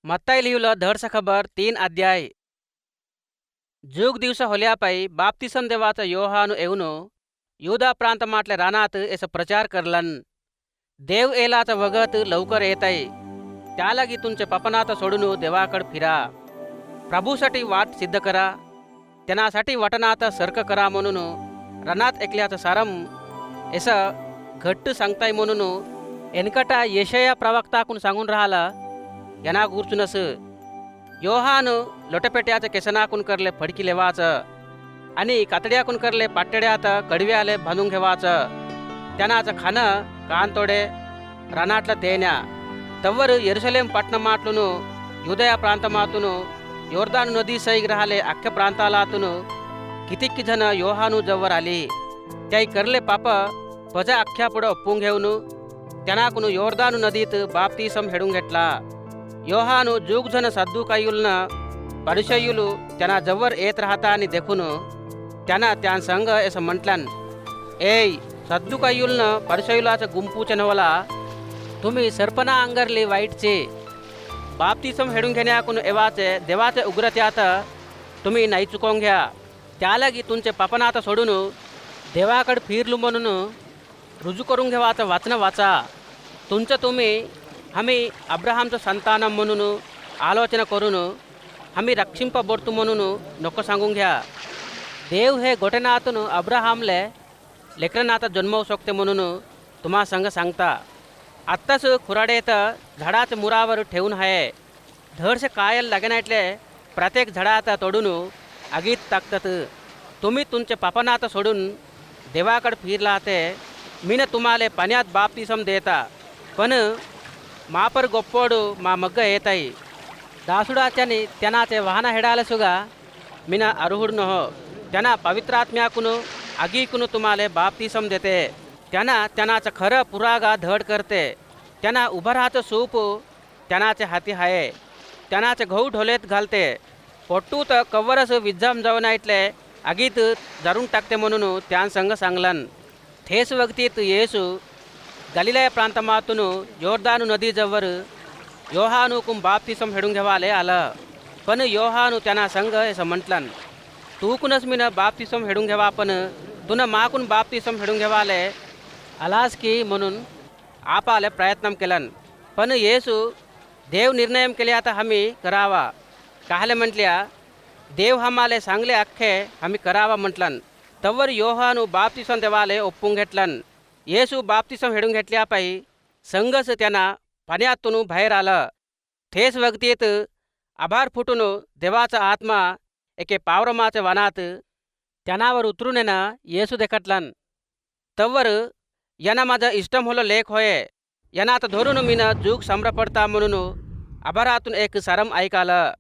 मत्ताई लिहिलं धडसा खबर 3 अध्याय. जूग दिवस होल्यापायी बाप्तिसम देवाचा योहानु येऊन युदा प्रांतमाटल्या रानात याचा प्रचार करलन. देव एलाचा वगत लवकर येत आहे. त्यालागी तुमचे पपनात सोडून देवाकडे फिरा. प्रभूसाठी वाट सिद्ध करा. त्यांनासाठी वटनात सर्क करा म्हणून रनात ऐकल्याचं सारम असं घट्ट सांगताय म्हणून एनकटा यशया प्रवक्ताकून सांगून राहिला. यांना गुर्चुनस योहानु लोटपेट्याचं केसनाकून करले फडकी लेवाचं आणि कातड्याकून करले पाट्यड्यात कडव्याले बांधून घेवाचं. त्यानाचं खाणं कांतोडे रानाटलं देण्या. तव्वर यरुशलेम पट्टणमाटलून युदया प्रांतमातून योर्दान नदी सैग राहिले अख्ख्या प्रांतालातून कितीक जण योहानु जवळ आली. त्याई करले पाप पजा अख्ख्या पुढं ओपून घेऊन त्यांनाकून योर्दान नदीत बाप्तिसम हेडून घेतला. योहानु जूगजण सद्दुकायुलनं परिशयुलू त्यांना जवळ येत राहता आणि देखून त्यांना त्या संग असं म्हटलं, ए सद्दुकायुलनं परिशयुलाचं गुंपूचे नवला तुम्ही सर्पना अंगरली वाईटचे. बाप्तिसम हेडून घेण्याकून एवाचे देवाचे उग्रत्यात तुम्ही नाही चुकवून घ्या. त्यालागी तुमचे पापनात सोडून देवाकडे फिरलू म्हणून रुजू करून घेवाचं वाचन वाचा. तुमचं तुम्ही आम्ही अब्राहामचं संतान म्हणून आलोचना करून आम्ही रक्षिंपबोडतो म्हणून नको सांगून घ्या. देव हे गोटेनातून अब्राहामले लेकरनात जन्मवू शकते म्हणून तुम्हा संग सांगता. आत्ताच खुराडेत झाडाच्या मुरावर ठेवून आहे. धडसे कायल लागण्यातले प्रत्येक झाडात तोडून आगीत टाकतात. तुम्ही तुमचे पापनात सोडून देवाकडे फिरला ते मीन तुम्हाला पाण्यात बाप्तिसम देता. पण मापर गोप्पोडू मा मग्ग येताई दासुडाच्यानी त्यांनाचे वाहन हेडाले सुगा मीना अरुहुड नहो. त्यांना पवित्रात्म्याकून आगीकून तुम्हाला बाप्तिसम देते. त्यांनाचं खरं पुरागा धड करते. त्यांना उभं राहाचं सूप त्यांनाचे हाती आहे. त्यांनाचे गहू ढोलेत घालते. पोट्टूत कव्वरस विज्जाम जाऊन ऐटले आगीत जारून टाकते म्हणून त्या संग सांगलन. थेस वक्तीत येसू गलिलय प्रांतमातून योर्दानु नदीजवळ योहानुकून बाप्तिसम हेडून घेवाले आलं. पण योहानु त्यांना संग असं म्हटलं, तूकूनच मीनं बाप्तिसम हेडून घेवा पण तुनं माकून बाप्तिसम हेडून घेवाले आलास की म्हणून आपाले प्रयत्न केलन. पण येसू देव निर्णय केले आता आम्ही करावा. काहले म्हटल्या देव हमाले सांगले अख्खे आम्ही करावा म्हटलन. तवर योहानु बाप्तिसम देवाले ओपून घेतलन. येसू बाप्तिसम हेडून घेतल्यापायी संगच त्यांना पाण्यातून बाहेर आलं. थेस वक्तीत आभार फुटून देवाचा आत्मा एके पावरमाच्या वनात त्यांनावर उतरून येणं येसू देखटलन. तवर यांना माझा इष्टम होलो लेख होय. यांना आता धरून मीनं जूग सम्र पडता म्हणून आभारातून एक सारम ऐकालं.